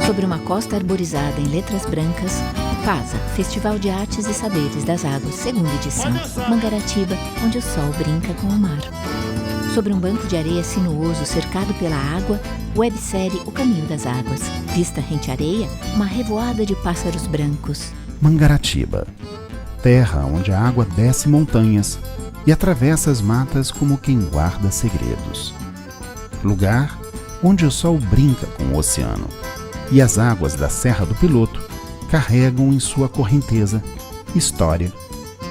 Sobre uma costa arborizada em letras brancas, FASA, Festival de Artes e Saberes das Águas, segunda edição, Mangaratiba, onde o sol brinca com o mar. Sobre um banco de areia sinuoso cercado pela água, websérie O Caminho das Águas. Vista rente à areia, uma revoada de pássaros brancos. Mangaratiba, terra onde a água desce montanhas e atravessa as matas como quem guarda segredos. Lugar onde o sol brinca com o oceano e as águas da Serra do Piloto carregam em sua correnteza história,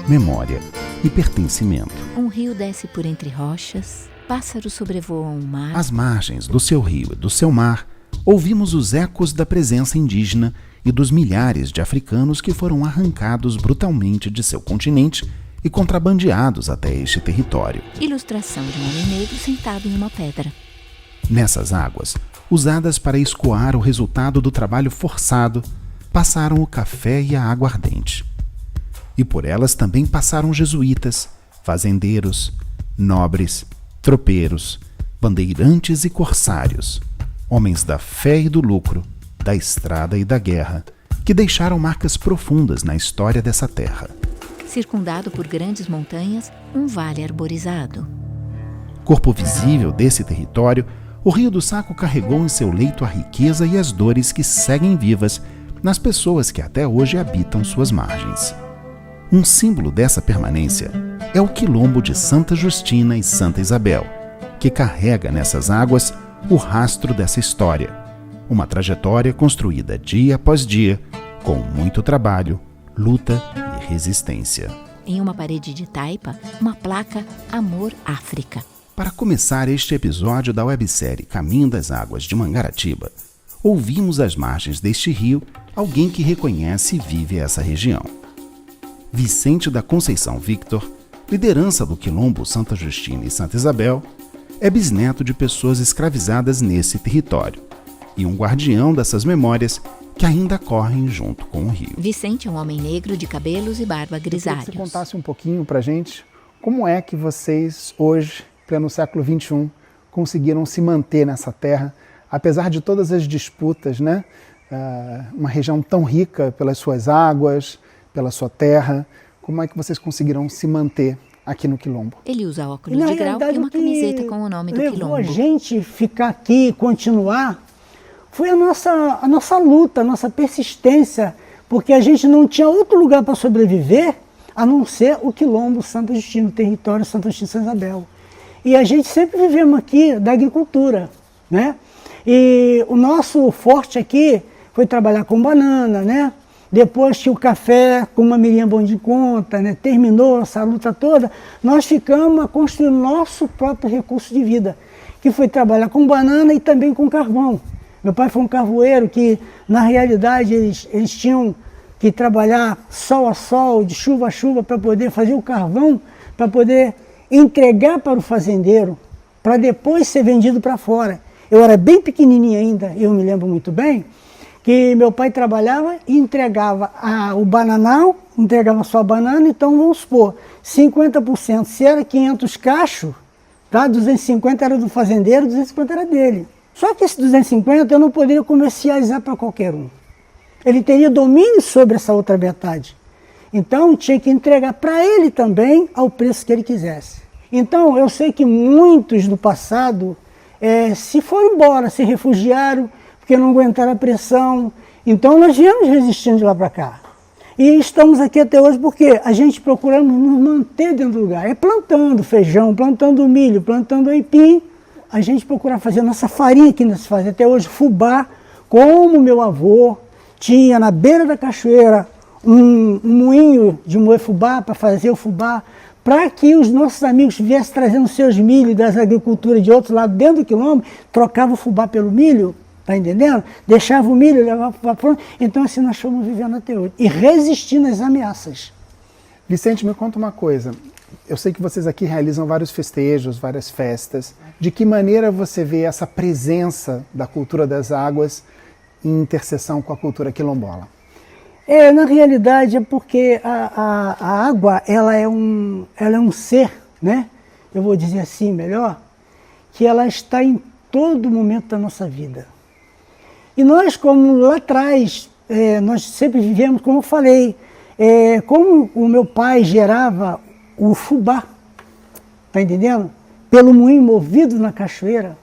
memória e pertencimento. Um rio desce por entre rochas, pássaros sobrevoam o mar. Às margens do seu rio e do seu mar, ouvimos os ecos da presença indígena e dos milhares de africanos que foram arrancados brutalmente de seu continente e contrabandeados até este território. Ilustração de um homem negro sentado em uma pedra. Nessas águas, usadas para escoar o resultado do trabalho forçado, passaram o café e a água ardente. E por elas também passaram jesuítas, fazendeiros, nobres, tropeiros, bandeirantes e corsários, homens da fé e do lucro, da estrada e da guerra, que deixaram marcas profundas na história dessa terra. Circundado por grandes montanhas, um vale arborizado. Corpo visível desse território, o Rio do Saco carregou em seu leito a riqueza e as dores que seguem vivas nas pessoas que até hoje habitam suas margens. Um símbolo dessa permanência é o Quilombo de Santa Justina e Santa Isabel, que carrega nessas águas o rastro dessa história, uma trajetória construída dia após dia, com muito trabalho, luta e resistência. Em uma parede de taipa, uma placa Amor África. Para começar este episódio da websérie Caminho das Águas de Mangaratiba, ouvimos às margens deste rio alguém que reconhece e vive essa região. Vicente da Conceição Victor, liderança do Quilombo Santa Justina e Santa Isabel, é bisneto de pessoas escravizadas nesse território e um guardião dessas memórias que ainda correm junto com o rio. Vicente é um homem negro de cabelos e barba grisalhos. Eu queria que você contasse um pouquinho pra gente como é que vocês hoje, pleno século XXI, conseguiram se manter nessa terra, apesar de todas as disputas, né? Uma região tão rica pelas suas águas, pela sua terra. Como é que vocês conseguiram se manter aqui no Quilombo? Ele usa óculos de grau e uma camiseta com o nome do Quilombo. Levou a gente ficar aqui, continuar, foi a nossa luta, a nossa persistência, porque a gente não tinha outro lugar para sobreviver a não ser o Quilombo Santa Justina, o território Santa Justina e Santa Isabel. E a gente sempre vivemos aqui da agricultura, né? E o nosso forte aqui foi trabalhar com banana, né? Depois tinha o café com uma mirinha bom de conta, né? Terminou essa luta toda, nós ficamos a construir nosso próprio recurso de vida, que foi trabalhar com banana e também com carvão. Meu pai foi um carvoeiro que, na realidade, eles tinham que trabalhar sol a sol, de chuva a chuva, para poder fazer o carvão, para poder entregar para o fazendeiro, para depois ser vendido para fora. Eu era bem pequenininho ainda, eu me lembro muito bem, que meu pai trabalhava e entregava o bananal, entregava só a banana, então vamos supor, 50%, se era 500 cachos, tá? 250 era do fazendeiro, 250 era dele. Só que esse 250 eu não poderia comercializar para qualquer um. Ele teria domínio sobre essa outra metade. Então tinha que entregar para ele também ao preço que ele quisesse. Então eu sei que muitos do passado se foram embora, se refugiaram, porque não aguentaram a pressão. Então nós viemos resistindo de lá para cá. E estamos aqui até hoje porque a gente procuramos nos manter dentro do lugar. É plantando feijão, plantando milho, plantando aipim. A gente procura fazer a nossa farinha que nós fazemos. Até hoje fubá, como meu avô tinha na beira da cachoeira um moinho de moer fubá para fazer o fubá, para que os nossos amigos viessem trazendo seus milhos das agriculturas de outro lado, dentro do Quilombo, trocava o fubá pelo milho, tá entendendo? Deixava o milho, levava para pronto. Então assim nós fomos vivendo até hoje e resistindo às ameaças. Vicente, me conta uma coisa. Eu sei que vocês aqui realizam vários festejos, várias festas. De que maneira você vê essa presença da cultura das águas em interseção com a cultura quilombola? Na realidade é porque a água ela é um ser, né? Eu vou dizer assim melhor, que ela está em todo momento da nossa vida. E nós, como lá atrás, nós sempre vivemos, como eu falei, como o meu pai gerava o fubá, tá entendendo? Pelo moinho movido na cachoeira,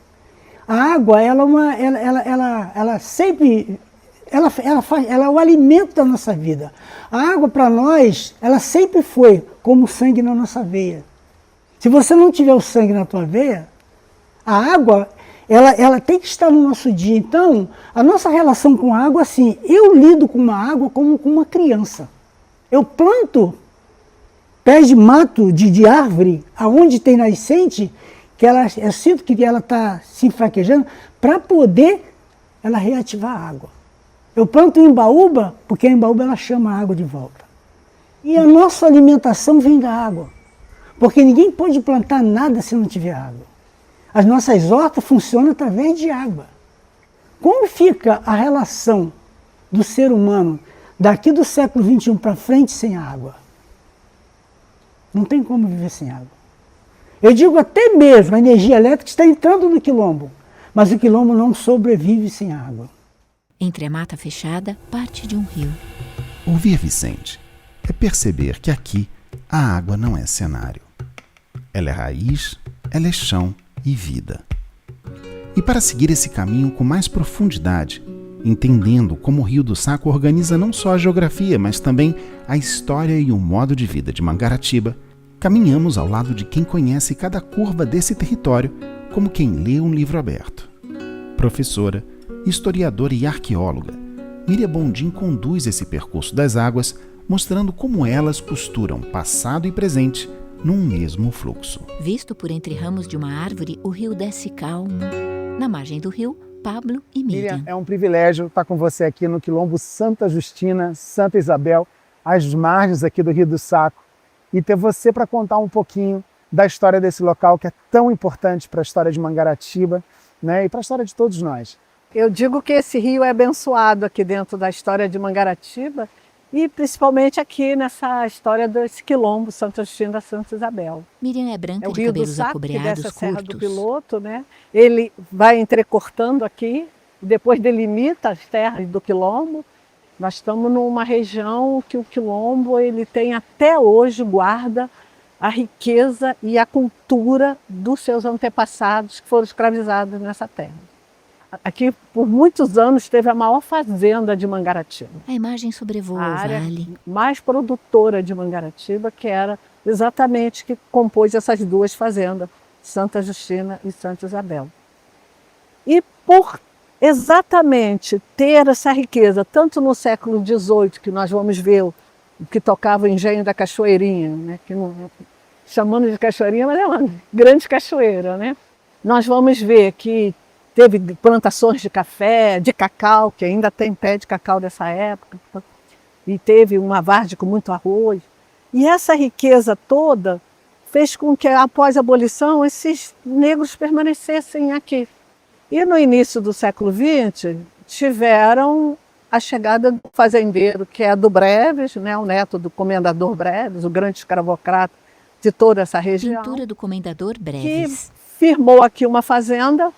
a água, ela sempre, ela é o alimento da nossa vida. A água para nós, ela sempre foi como o sangue na nossa veia. Se você não tiver o sangue na tua veia, a água, ela tem que estar no nosso dia. Então, a nossa relação com a água, assim, eu lido com uma água como com uma criança. Eu planto pés de mato, de árvore, aonde tem nascente, que eu sinto que ela está se enfraquejando, para poder ela reativar a água. Eu planto embaúba, porque a embaúba ela chama a água de volta. E a nossa alimentação vem da água. Porque ninguém pode plantar nada se não tiver água. As nossas hortas funcionam através de água. Como fica a relação do ser humano daqui do século XXI para frente sem água? Não tem como viver sem água. Eu digo até mesmo, a energia elétrica está entrando no quilombo, mas o quilombo não sobrevive sem água. Entre a mata fechada, parte de um rio. Ouvir Vicente é perceber que aqui a água não é cenário. Ela é raiz, ela é chão e vida. E para seguir esse caminho com mais profundidade, entendendo como o Rio do Saco organiza não só a geografia, mas também a história e o modo de vida de Mangaratiba, caminhamos ao lado de quem conhece cada curva desse território como quem lê um livro aberto. Professora, historiadora e arqueóloga, Miriam Bondim conduz esse percurso das águas, mostrando como elas costuram passado e presente num mesmo fluxo. Visto por entre ramos de uma árvore, o rio desce calmo. Na margem do rio, Pablo e Miriam. É um privilégio estar com você aqui no Quilombo Santa Justina, Santa Isabel, às margens aqui do Rio do Saco, e ter você para contar um pouquinho da história desse local que é tão importante para a história de Mangaratiba, né, e para a história de todos nós. Eu digo que esse rio é abençoado aqui dentro da história de Mangaratiba e principalmente aqui nessa história desse quilombo Santa Justina, Santa Isabel. Miriam é branca, É o de Rio do cabelos Saco, que acobreados desce a Serra curtos. do Piloto, né? Ele vai entrecortando aqui, depois delimita as terras do quilombo. Nós estamos numa região que o quilombo ele tem até hoje, guarda a riqueza e a cultura dos seus antepassados que foram escravizados nessa terra. Aqui, por muitos anos, teve a maior fazenda de Mangaratiba. A imagem sobrevoa A o área vale. mais produtora de Mangaratiba, que era exatamente que compôs essas duas fazendas, Santa Justina e Santa Isabel. E por exatamente ter essa riqueza, tanto no século XVIII, que nós vamos ver o que tocava o engenho da Cachoeirinha, né? Que não, chamando de cachoeirinha, mas é uma grande cachoeira, né? Nós vamos ver que teve plantações de café, de cacau, que ainda tem pé de cacau dessa época, e teve uma várzea com muito arroz. E essa riqueza toda fez com que, após a abolição, esses negros permanecessem aqui. E no início do século XX, tiveram a chegada do fazendeiro, que é do Breves, né, o neto do comendador Breves, o grande escravocrata de toda essa região. Pintura do comendador Que Breves. firmou aqui uma fazenda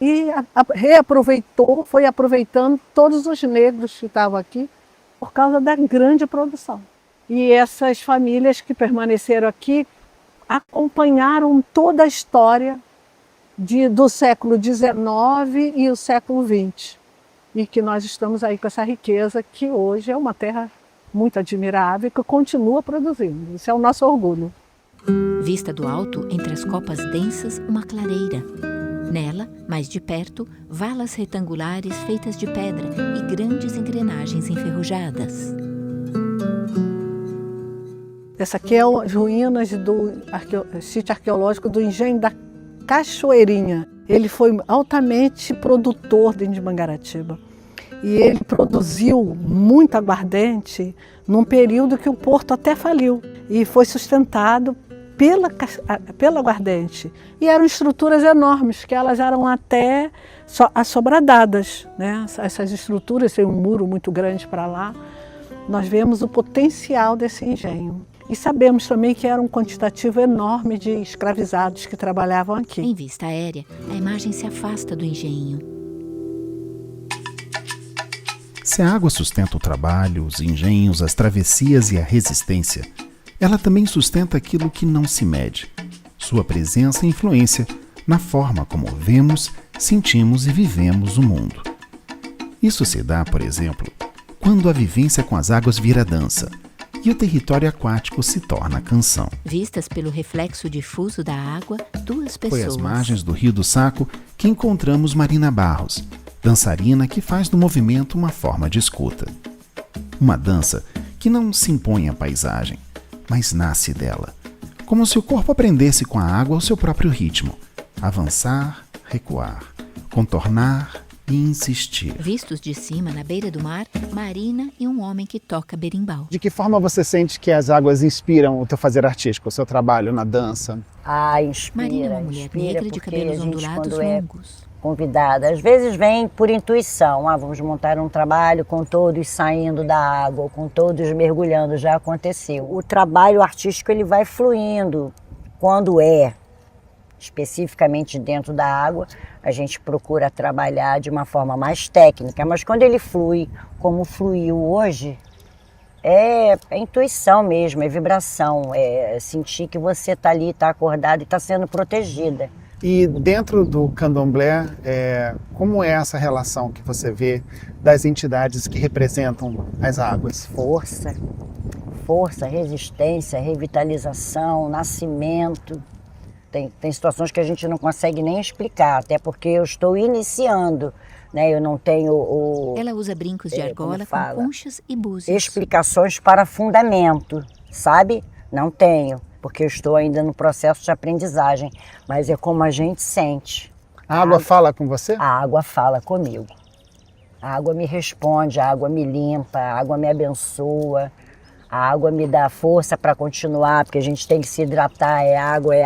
e foi aproveitando todos os negros que estavam aqui por causa da grande produção. E essas famílias que permaneceram aqui acompanharam toda a história do século XIX e o século XX. E que nós estamos aí com essa riqueza que hoje é uma terra muito admirável e que continua produzindo. Isso é o nosso orgulho. Vista do alto, entre as copas densas, uma clareira. Nela, mais de perto, valas retangulares feitas de pedra e grandes engrenagens enferrujadas. Essa aqui é as ruínas do sítio arqueológico do engenho da Cachoeirinha. Ele foi altamente produtor dentro de Mangaratiba. E ele produziu muito aguardente num período que o porto até faliu. E foi sustentado pela aguardente. E eram estruturas enormes, que elas eram até assobradadas, né? Essas estruturas, tem um muro muito grande para lá. Nós vemos o potencial desse engenho. E sabemos também que era um quantitativo enorme de escravizados que trabalhavam aqui. Em vista aérea, a imagem se afasta do engenho. Se a água sustenta o trabalho, os engenhos, as travessias e a resistência, ela também sustenta aquilo que não se mede, sua presença e influência na forma como vemos, sentimos e vivemos o mundo. Isso se dá, por exemplo, quando a vivência com as águas vira dança e o território aquático se torna canção. Vistas pelo reflexo difuso da água, duas pessoas. Foi às margens do Rio do Saco que encontramos Marina Barros, dançarina que faz do movimento uma forma de escuta. Uma dança que não se impõe à paisagem, mas nasce dela, como se o corpo aprendesse com a água o seu próprio ritmo, avançar, recuar, contornar e insistir. Vistos de cima, na beira do mar, Marina e um homem que toca berimbau. De que forma você sente que as águas inspiram o teu fazer artístico, o seu trabalho na dança? Inspira. Marina é uma mulher negra de cabelos ondulados longos. Convidada, às vezes vem por intuição, vamos montar um trabalho com todos saindo da água, ou com todos mergulhando, já aconteceu. O trabalho artístico ele vai fluindo, quando especificamente dentro da água, a gente procura trabalhar de uma forma mais técnica, mas quando ele flui, como fluiu hoje, é intuição mesmo, é vibração, é sentir que você está ali, está acordada e está sendo protegida. E dentro do candomblé, como é essa relação que você vê das entidades que representam as águas? Força, resistência, revitalização, nascimento. Tem situações que a gente não consegue nem explicar, até porque eu estou iniciando, né? Eu não tenho Ela usa brincos de argola com conchas e búzios. Explicações para fundamento, sabe? Não tenho. Porque eu estou ainda no processo de aprendizagem, mas é como a gente sente. A água fala com você? A água fala comigo. A água me responde, a água me limpa, a água me abençoa, a água me dá força para continuar, porque a gente tem que se hidratar, é água,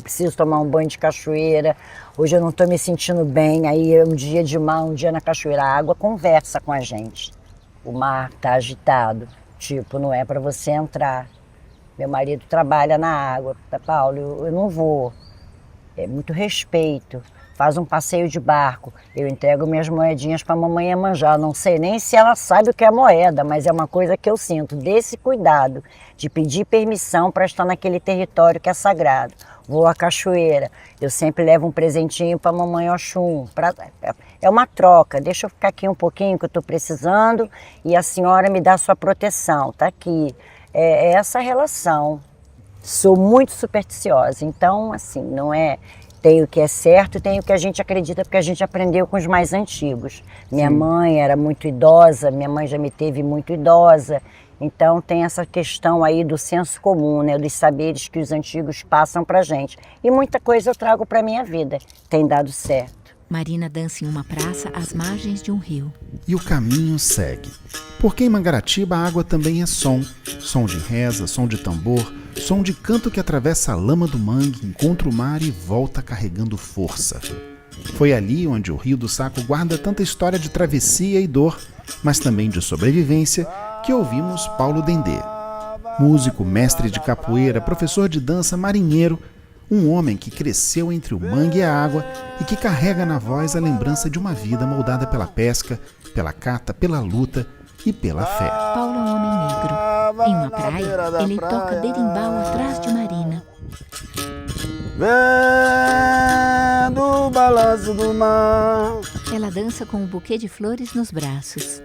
preciso tomar um banho de cachoeira, hoje eu não estou me sentindo bem, aí é um dia de mar, um dia na cachoeira, a água conversa com a gente. O mar está agitado, não é para você entrar. Meu marido trabalha na água. Paulo, eu não vou. É muito respeito. Faz um passeio de barco. Eu entrego minhas moedinhas para a mamãe Iemanjá. Não sei nem se ela sabe o que é moeda, mas é uma coisa que eu sinto. Desse cuidado de pedir permissão para estar naquele território que é sagrado. Vou à cachoeira. Eu sempre levo um presentinho para a mamãe Oxum. É uma troca. Deixa eu ficar aqui um pouquinho que eu estou precisando e a senhora me dá a sua proteção. Está aqui. É essa relação. Sou muito supersticiosa, então, assim, não é... Tem o que é certo, tem o que a gente acredita, porque a gente aprendeu com os mais antigos. Minha mãe era muito idosa, minha mãe já me teve muito idosa, então tem essa questão aí do senso comum, né, dos saberes que os antigos passam pra gente. E muita coisa eu trago pra minha vida, tem dado certo. Marina dança em uma praça às margens de um rio. E o caminho segue. Porque em Mangaratiba a água também é som. Som de reza, som de tambor, som de canto que atravessa a lama do mangue, encontra o mar e volta carregando força. Foi ali onde o Rio do Saco guarda tanta história de travessia e dor, mas também de sobrevivência, que ouvimos Paulo Dendê. Músico, mestre de capoeira, professor de dança, marinheiro, um homem que cresceu entre o mangue e a água e que carrega na voz a lembrança de uma vida moldada pela pesca, pela cata, pela luta e pela fé. Paulo é um homem negro. Em uma praia, ele toca berimbau atrás de Marina. Vendo o balanço do mar. Ela dança com um buquê de flores nos braços.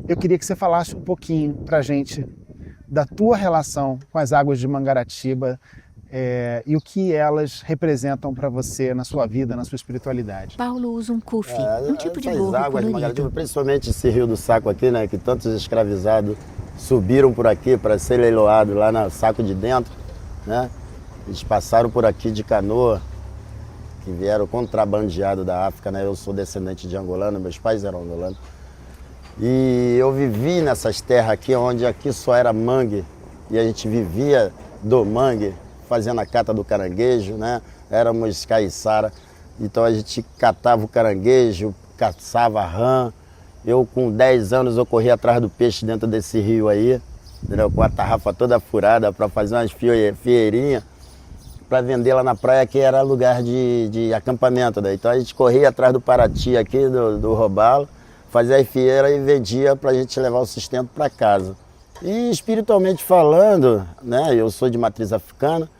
Eu queria que você falasse um pouquinho pra gente da tua relação com as águas de Mangaratiba, e o que elas representam para você na sua vida, na sua espiritualidade. Paulo usa um cufi, um tipo de gorro águas de colorido. Mangaratiba, principalmente esse Rio do Saco aqui, né, que tantos escravizados subiram por aqui para ser leiloados lá no Saco de Dentro, né? Eles passaram por aqui de canoa, que vieram contrabandeados da África, né? Eu sou descendente de angolano, meus pais eram angolanos. E eu vivi nessas terras aqui, onde aqui só era mangue, e a gente vivia do mangue, fazendo a cata do caranguejo, né? Éramos caiçara, então a gente catava o caranguejo, caçava rã. Eu com 10 anos eu corria atrás do peixe dentro desse rio aí, entendeu? Com a tarrafa toda furada para fazer umas fieirinhas para vender lá na praia, que era lugar de acampamento, né? Então a gente corria atrás do Paraty aqui, do robalo, fazia a fieira e vendia para a gente levar o sustento para casa. E espiritualmente falando, né, eu sou de matriz africana,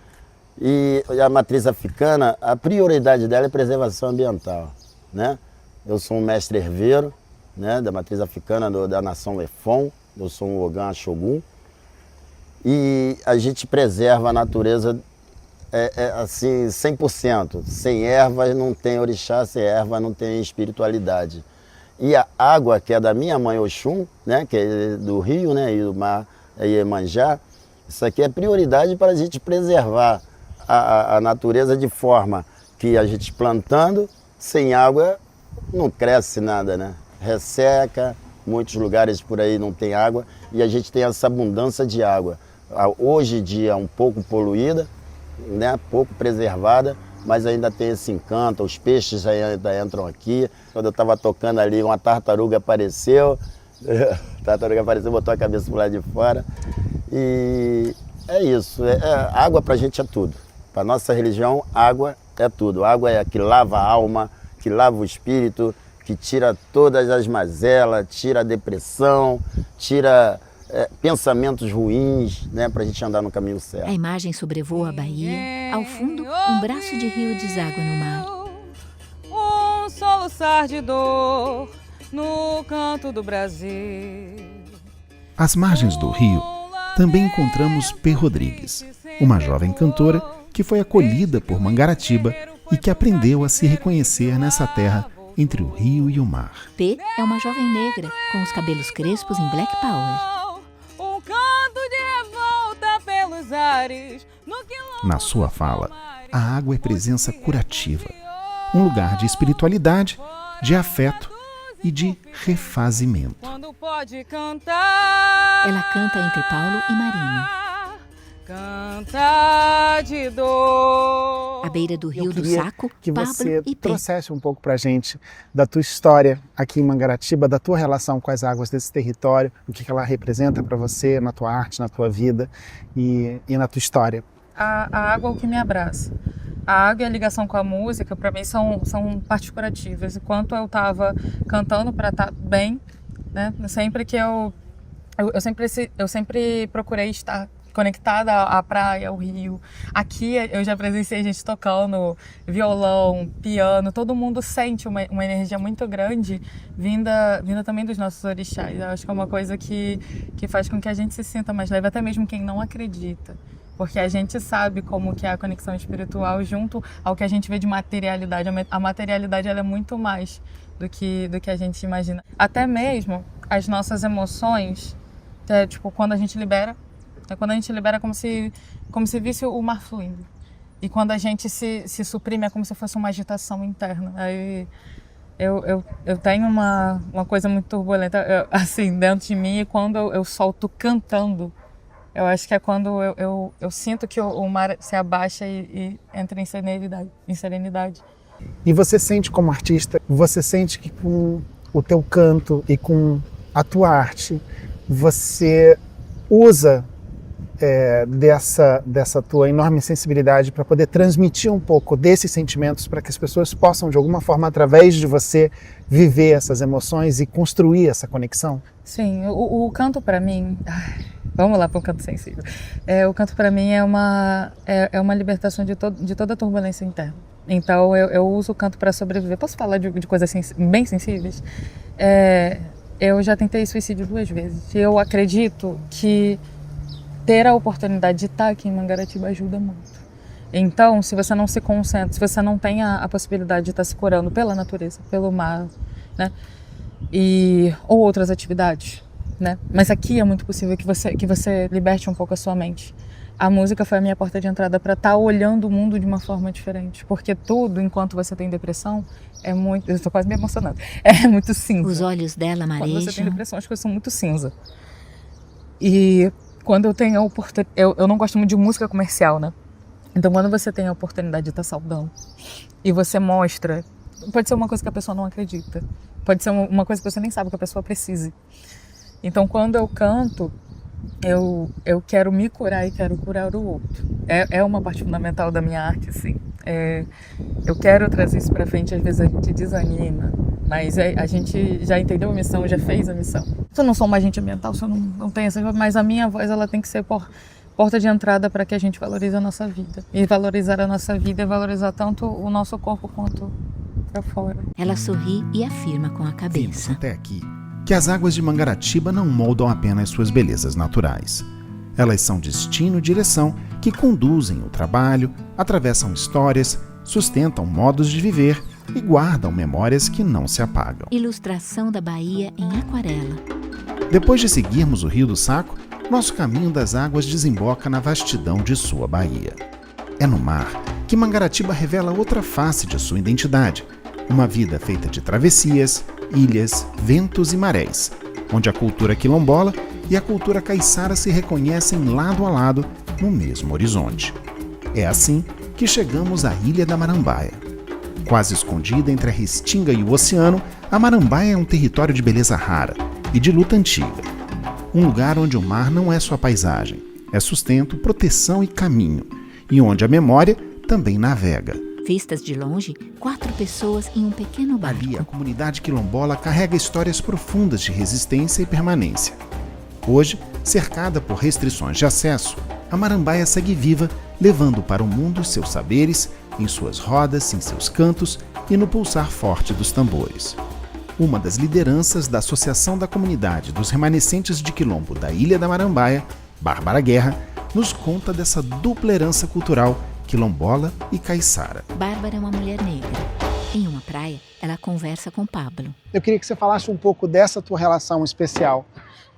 e a matriz africana, a prioridade dela é preservação ambiental, né? Eu sou um mestre herveiro, né, da matriz africana da nação Efon, eu sou um Ogan Shogun, e a gente preserva a natureza assim 100%. Sem ervas não tem orixá, sem erva não tem espiritualidade. E a água, que é da minha mãe Oxum, né, que é do rio, né, e do mar Iemanjá, isso aqui é prioridade para a gente preservar a natureza de forma que a gente plantando, sem água não cresce nada, né? Resseca, muitos lugares por aí não tem água e a gente tem essa abundância de água. Hoje em dia um pouco poluída, né, pouco preservada, mas ainda tem esse encanto, os peixes ainda entram aqui. Quando eu estava tocando ali, uma tartaruga apareceu, botou a cabeça pro lado de fora. E é isso, água pra gente é tudo. Para nossa religião, água é tudo. Água é a que lava a alma, que lava o espírito, que tira todas as mazelas, tira a depressão, tira pensamentos ruins, né, para a gente andar no caminho certo. A imagem sobrevoa a Bahia. Ao fundo, um braço de rio deságua no mar. Um soluçar de dor no canto do Brasil. Às margens do rio, também encontramos P. Rodrigues, uma jovem cantora que foi acolhida por Mangaratiba e que aprendeu a se reconhecer nessa terra entre o rio e o mar. P é uma jovem negra com os cabelos crespos em Black Power. Um canto de revolta pelos ares. Na sua fala, a água é presença curativa, um lugar de espiritualidade, de afeto e de refazimento. Quando pode cantar. Ela canta entre Paulo e Marina. Canta de dor. À beira do Rio do queria Saco, que Pablo você e P. trouxesse um pouco pra gente da tua história aqui em Mangaratiba, da tua relação com as águas desse território, o que ela representa para você na tua arte, na tua vida e na tua história. A água é o que me abraça. A água e a ligação com a música, para mim, são partes curativas. Enquanto eu estava cantando para estar bem, né? Sempre que eu sempre procurei estar conectada à praia, ao rio. Aqui eu já presenciei gente tocando violão, piano. Todo mundo sente uma energia muito grande vinda também dos nossos orixás. Eu acho que é uma coisa que faz com que a gente se sinta mais leve, até mesmo quem não acredita. Porque a gente sabe como que é a conexão espiritual junto ao que a gente vê de materialidade. A materialidade ela é muito mais do que a gente imagina. Até mesmo as nossas emoções, tipo, quando a gente libera é como se visse o mar fluindo. E quando a gente se suprime é como se fosse uma agitação interna. Aí eu tenho uma coisa muito turbulenta assim dentro de mim, e quando eu solto cantando, eu acho que é quando eu sinto que o mar se abaixa e entra em serenidade. E você sente como artista, você sente que com o teu canto e com a tua arte, você usa dessa tua enorme sensibilidade para poder transmitir um pouco desses sentimentos para que as pessoas possam, de alguma forma, através de você, viver essas emoções e construir essa conexão? Sim, o canto para mim... Vamos lá para o canto sensível. O canto para mim é uma libertação de toda a turbulência interna. Então eu uso o canto para sobreviver. Posso falar de coisas bem sensíveis? Eu já tentei suicídio 2 vezes. Eu acredito que ter a oportunidade de estar aqui em Mangaratiba ajuda muito. Então, se você não se concentra, se você não tem a possibilidade de estar se curando pela natureza, pelo mar, né? Ou outras atividades, né? Mas aqui é muito possível que você liberte um pouco a sua mente. A música foi a minha porta de entrada para estar olhando o mundo de uma forma diferente. Porque tudo, enquanto você tem depressão, é muito... Eu estou quase me emocionando. É muito cinza. Os olhos dela marejam. Quando você tem depressão, as coisas são muito cinza. E quando eu tenho a oportunidade... Eu não gosto muito de música comercial, né? Então, quando você tem a oportunidade de estar saudando e você mostra... Pode ser uma coisa que a pessoa não acredita. Pode ser uma coisa que você nem sabe que a pessoa precise. Então, quando eu canto, eu quero me curar e quero curar o outro. É uma parte fundamental da minha arte, assim. Eu quero trazer isso pra frente. Às vezes a gente desanima, Mas a gente já entendeu a missão, já fez a missão. Se eu não sou uma agente ambiental, se eu não tenho essa... Mas a minha voz, ela tem que ser porta de entrada para que a gente valorize a nossa vida. E valorizar a nossa vida é valorizar tanto o nosso corpo quanto para fora. Ela sorri e afirma com a Vimos cabeça. até aqui que as águas de Mangaratiba não moldam apenas suas belezas naturais. Elas são destino e direção que conduzem o trabalho, atravessam histórias, sustentam modos de viver e guardam memórias que não se apagam. Ilustração da Bahia em aquarela. Depois de seguirmos o Rio do Saco, nosso caminho das águas desemboca na vastidão de sua baía. É no mar que Mangaratiba revela outra face de sua identidade, uma vida feita de travessias, ilhas, ventos e marés, onde a cultura quilombola e a cultura caiçara se reconhecem lado a lado no mesmo horizonte. É assim que chegamos à Ilha da Marambaia. Quase escondida entre a Restinga e o oceano, a Marambaia é um território de beleza rara e de luta antiga. Um lugar onde o mar não é só paisagem, é sustento, proteção e caminho, e onde a memória também navega. Vistas de longe, 4 pessoas em um pequeno barco. Ali, a comunidade quilombola carrega histórias profundas de resistência e permanência. Hoje, cercada por restrições de acesso, a Marambaia segue viva, levando para o mundo seus saberes, em suas rodas, em seus cantos e no pulsar forte dos tambores. Uma das lideranças da Associação da Comunidade dos Remanescentes de Quilombo da Ilha da Marambaia, Bárbara Guerra, nos conta dessa dupla herança cultural quilombola e caiçara. Bárbara é uma mulher negra. Em uma praia, ela conversa com Pablo. Eu queria que você falasse um pouco dessa tua relação especial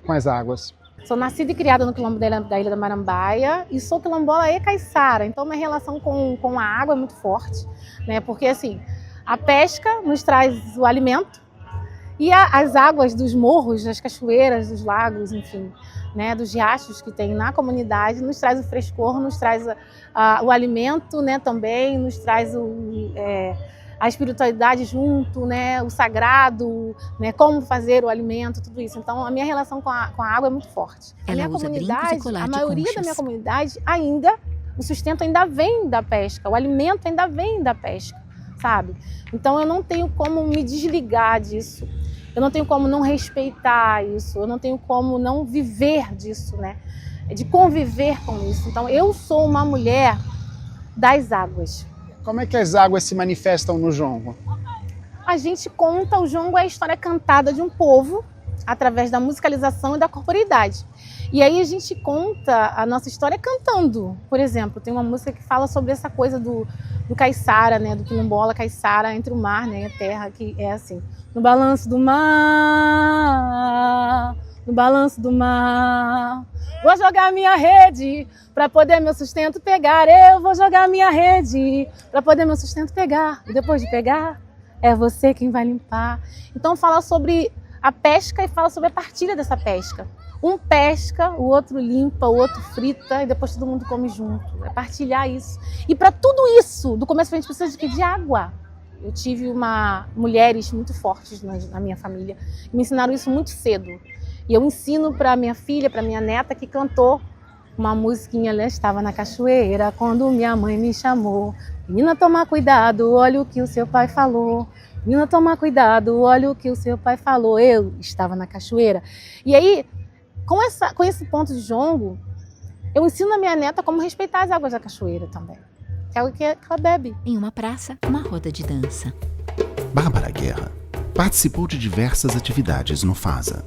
com as águas. Sou nascida e criada no quilombo da Ilha da Marambaia e sou quilombola e caiçara, então minha relação com a água é muito forte, né? Porque assim, a pesca nos traz o alimento e as águas dos morros, das cachoeiras, dos lagos, enfim, né, dos riachos que tem na comunidade, nos traz o frescor, nos traz o alimento, né, também, nos traz a espiritualidade junto, né, o sagrado, né, como fazer o alimento, tudo isso. Então, a minha relação com a água é muito forte. Ela usa brincos e colar de a maioria conchas. da minha comunidade ainda, o sustento ainda vem da pesca, o alimento ainda vem da pesca, sabe? Então, eu não tenho como me desligar disso. Eu não tenho como não respeitar isso, eu não tenho como não viver disso, né? De conviver com isso. Então, eu sou uma mulher das águas. Como é que as águas se manifestam no jongo? A gente conta, o jongo é a história cantada de um povo, através da musicalização e da corporeidade. E aí a gente conta a nossa história cantando. Por exemplo, tem uma música que fala sobre essa coisa do caiçara, né? Do quilombola caiçara entre o mar, né, e a terra, que é assim. No balanço do mar, no balanço do mar, vou jogar minha rede para poder meu sustento pegar. Eu vou jogar minha rede para poder meu sustento pegar. E depois de pegar, é você quem vai limpar. Então fala sobre a pesca e fala sobre a partilha dessa pesca. Um pesca, o outro limpa, o outro frita e depois todo mundo come junto. É partilhar isso. E para tudo isso, do começo a gente precisa de quê? De água. Eu tive mulheres muito fortes na minha família, que me ensinaram isso muito cedo. E eu ensino para minha filha, para minha neta, que cantou uma musiquinha, ela estava na cachoeira quando minha mãe me chamou. Menina, toma cuidado, olha o que o seu pai falou. Menina, toma cuidado, olha o que o seu pai falou. Eu estava na cachoeira. E aí, com esse ponto de jongo, eu ensino a minha neta como respeitar as águas da cachoeira também. É o que ela bebe. Em uma praça, uma roda de dança. Bárbara Guerra participou de diversas atividades no FASA.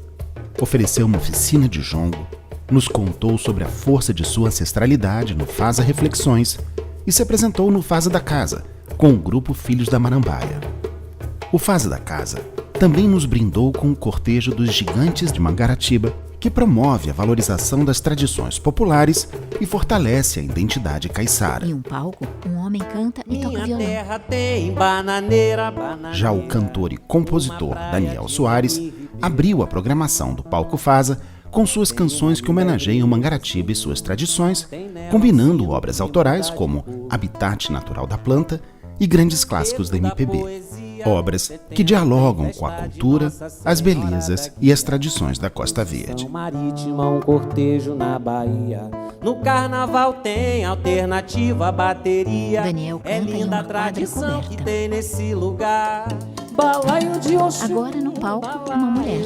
Ofereceu uma oficina de jongo, nos contou sobre a força de sua ancestralidade no FASA Reflexões e se apresentou no FASA da Casa, com o grupo Filhos da Marambaia. O FASA da Casa também nos brindou com o cortejo dos gigantes de Mangaratiba, que promove a valorização das tradições populares e fortalece a identidade caiçara. Em um palco, um homem canta e toca violão. Terra tem bananeira, bananeira. Já o cantor e compositor Daniel Soares abriu a programação do Palco FASA com suas canções que homenageiam Mangaratiba e suas tradições, combinando obras autorais como Habitat Natural da Planta e grandes clássicos da MPB. Obras que dialogam com a cultura, as belezas e as tradições da Costa Verde. Marítima, um cortejo na Bahia. No carnaval tem alternativa, bateria. Daniel canta é em linda uma a quadra tradição coberta. que tem nesse lugar. Agora no palco, uma mulher.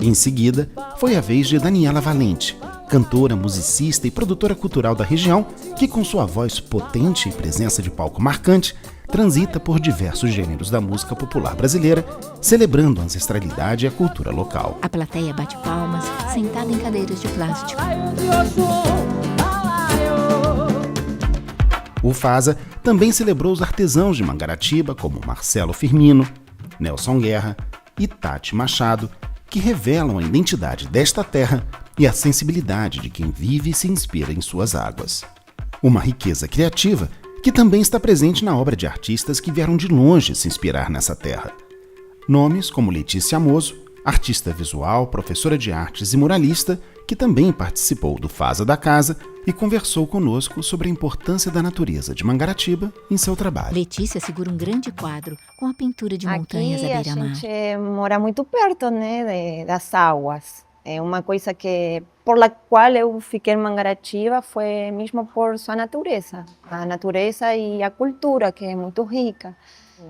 Em seguida, foi a vez de Daniela Valente, cantora, musicista e produtora cultural da região, que com sua voz potente e presença de palco marcante, transita por diversos gêneros da música popular brasileira, celebrando a ancestralidade e a cultura local. A plateia bate palmas, sentada em cadeiras de plástico. O FASA também celebrou os artesãos de Mangaratiba, como Marcelo Firmino, Nelson Guerra e Tati Machado, que revelam a identidade desta terra e a sensibilidade de quem vive e se inspira em suas águas. Uma riqueza criativa que também está presente na obra de artistas que vieram de longe se inspirar nessa terra. Nomes como Letícia Amoso, artista visual, professora de artes e muralista, que também participou do FASA da Casa e conversou conosco sobre a importância da natureza de Mangaratiba em seu trabalho. Letícia segura um grande quadro com a pintura de montanhas à beira-mar. A gente mora muito perto, né, das águas. É uma coisa que, por a qual eu fiquei em Mangaratiba, foi mesmo por sua natureza. A natureza e a cultura, que é muito rica.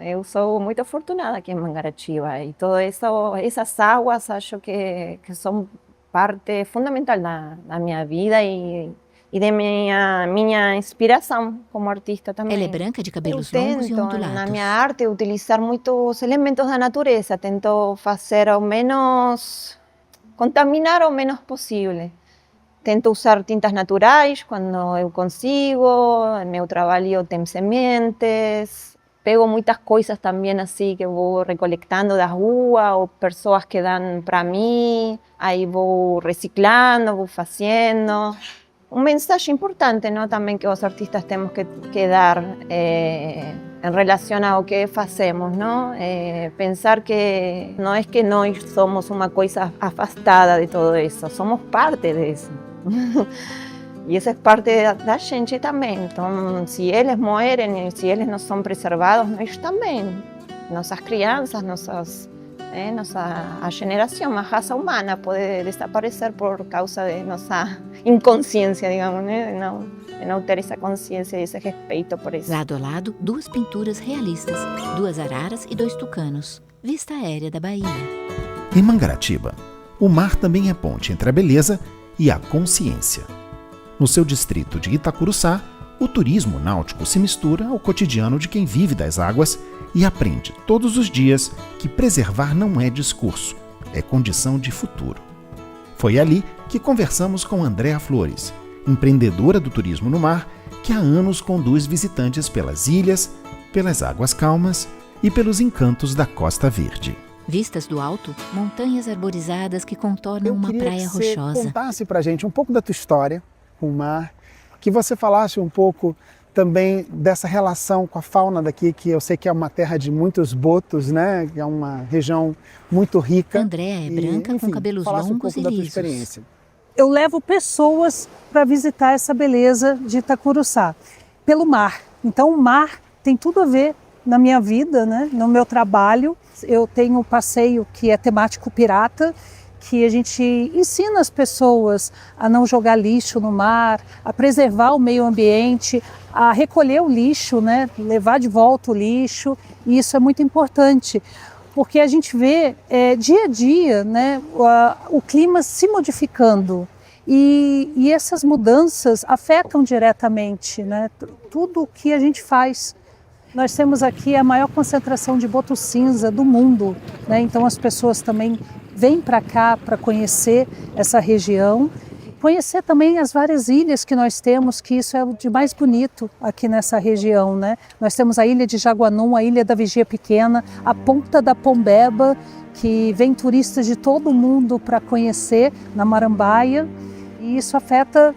Eu sou muito afortunada aqui em Mangaratiba e todas essas águas acho que são parte fundamental da minha vida e de minha inspiração como artista também. Ela é branca, de cabelos longos e ondulados. Na minha arte, utilizar muitos elementos da natureza. Tento fazer ao menos, contaminar o menos possível. Tento usar tintas naturais quando eu consigo. Meu trabalho tem sementes. Pego muitas coisas também assim que vou recolectando da rua ou pessoas que dão para mim. Aí vou reciclando, vou fazendo. Mensagem importante, não, também que os artistas temos que dar em relação ao que fazemos, não? Pensar que não é que nós somos uma coisa afastada de tudo isso, somos parte disso. E isso é parte da gente também. Então, se eles morrem, se eles não são preservados, nós também. Nossas crianças, a geração, a raça humana pode desaparecer por causa de nossa inconsciência, digamos, né? De não ter essa consciência e esse respeito por isso. Lado a lado, duas pinturas realistas, 2 araras e 2 tucanos. Vista aérea da Bahia. Em Mangaratiba, o mar também é ponte entre a beleza e a consciência. No seu distrito de Itacuruçá, o turismo náutico se mistura ao cotidiano de quem vive das águas e aprende todos os dias que preservar não é discurso, é condição de futuro. Foi ali que conversamos com Andréa Flores, empreendedora do turismo no mar, que há anos conduz visitantes pelas ilhas, pelas águas calmas e pelos encantos da Costa Verde. Vistas do alto, montanhas arborizadas que contornam uma praia rochosa. Eu queria que você contasse pra gente um pouco da tua história com o mar, que você falasse um pouco também dessa relação com a fauna daqui, que eu sei que é uma terra de muitos botos, né? Que é uma região muito rica. Andréa é branca, com cabelos longos e lisos. Eu levo pessoas para visitar essa beleza de Itacuruçá, pelo mar. Então o mar tem tudo a ver na minha vida, né? No meu trabalho. Eu tenho um passeio que é temático pirata, que a gente ensina as pessoas a não jogar lixo no mar, a preservar o meio ambiente, a recolher o lixo, né? Levar de volta o lixo, e isso é muito importante, porque a gente vê dia a dia, né, o clima se modificando e essas mudanças afetam diretamente, né, tudo o que a gente faz. Nós temos aqui a maior concentração de boto cinza do mundo, né? Então as pessoas também vêm para cá para conhecer essa região, conhecer também as várias ilhas que nós temos, que isso é o de mais bonito aqui nessa região, né? Nós temos a ilha de Jaguanum, a ilha da Vigia Pequena, a Ponta da Pombeba, que vem turistas de todo o mundo para conhecer na Marambaia, e isso afeta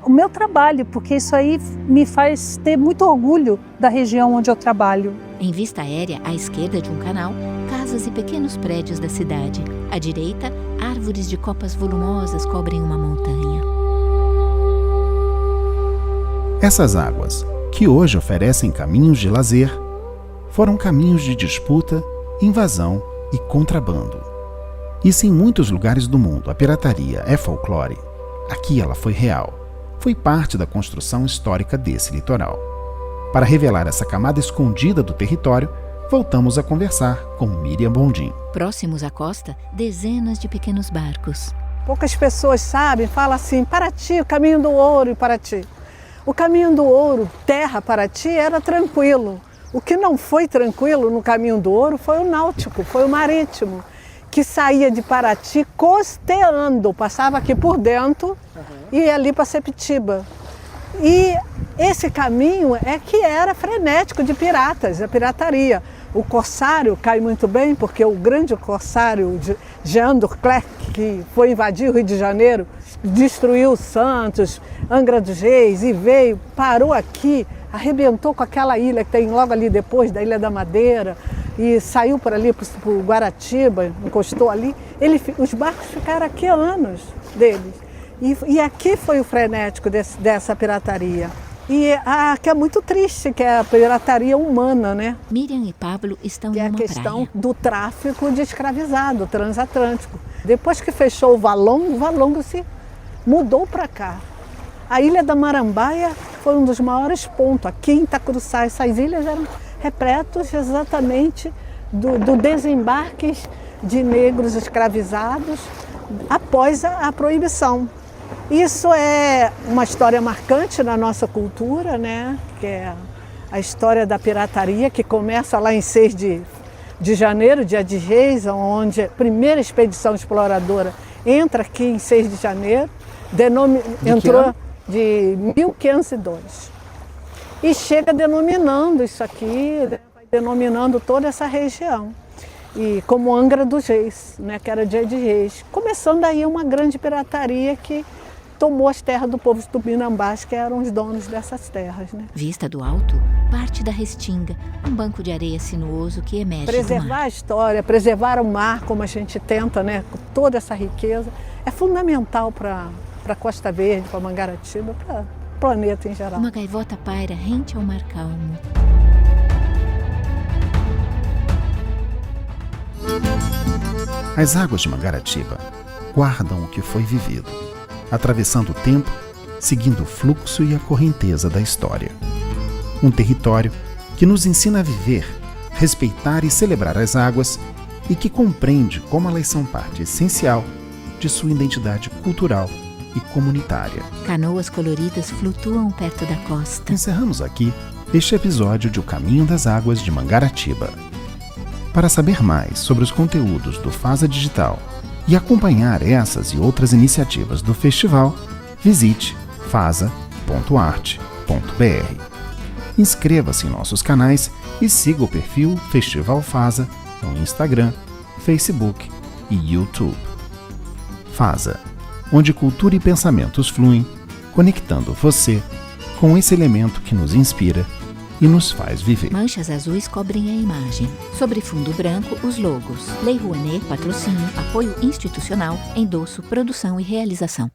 o meu trabalho, porque isso aí me faz ter muito orgulho da região onde eu trabalho. Em vista aérea, à esquerda de um canal, casas e pequenos prédios da cidade. À direita, árvores de copas volumosas cobrem uma montanha. Essas águas, que hoje oferecem caminhos de lazer, foram caminhos de disputa, invasão e contrabando. E se em muitos lugares do mundo a pirataria é folclore, aqui ela foi real. Foi parte da construção histórica desse litoral. Para revelar essa camada escondida do território, voltamos a conversar com Miriam Bondim. Próximos à costa, dezenas de pequenos barcos. Poucas pessoas sabem, falam assim, Paraty, o caminho do ouro em Paraty. O caminho do ouro, terra Paraty, era tranquilo. O que não foi tranquilo no caminho do ouro foi o náutico, foi o marítimo, que saía de Paraty costeando, passava aqui por dentro e ia ali para Sepetiba. E esse caminho é que era frenético de piratas, a pirataria. O corsário cai muito bem, porque o grande corsário Jean Durclerc, que foi invadir o Rio de Janeiro, destruiu Santos, Angra dos Reis e veio, parou aqui, arrebentou com aquela ilha que tem logo ali depois, da Ilha da Madeira, e saiu por ali para o Guaratiba, encostou ali. Os barcos ficaram aqui há anos deles. E aqui foi o frenético dessa pirataria. E que é muito triste, que é a pirataria humana, né? Miriam e Pablo estão em uma praia. É a questão do tráfico de escravizado transatlântico. Depois que fechou o Valongo se mudou para cá. A Ilha da Marambaia foi um dos maiores pontos. Aqui em Itacuruçá, essas ilhas eram repletos exatamente do desembarque de negros escravizados após a proibição. Isso é uma história marcante na nossa cultura, né? Que é a história da pirataria, que começa lá em 6 de janeiro, dia de Reis, onde a primeira expedição exploradora entra aqui em 6 de janeiro, entrou de 1502. E chega denominando isso aqui, vai denominando toda essa região. E como Angra dos Reis, né, que era dia de Reis. Começando aí uma grande pirataria que tomou as terras do povo tupinambás, que eram os donos dessas terras, né? Vista do alto, parte da Restinga, um banco de areia sinuoso que emerge do mar. Preservar a história, preservar o mar, como a gente tenta, né, com toda essa riqueza, é fundamental para a Costa Verde, para Mangaratiba, para o planeta em geral. Uma gaivota paira rente ao mar calmo. As águas de Mangaratiba guardam o que foi vivido, atravessando o tempo, seguindo o fluxo e a correnteza da história. Um território que nos ensina a viver, respeitar e celebrar as águas e que compreende como elas são parte essencial de sua identidade cultural e comunitária. Canoas coloridas flutuam perto da costa. Encerramos aqui este episódio de O Caminho das Águas de Mangaratiba. Para saber mais sobre os conteúdos do Faza Digital e acompanhar essas e outras iniciativas do festival, visite faza.arte.br. Inscreva-se em nossos canais e siga o perfil Festival Faza no Instagram, Facebook e YouTube. Faza, onde cultura e pensamentos fluem, conectando você com esse elemento que nos inspira e nos faz viver. Manchas azuis cobrem a imagem. Sobre fundo branco, os logos. Lei Rouanet, patrocínio, apoio institucional, endosso, produção e realização.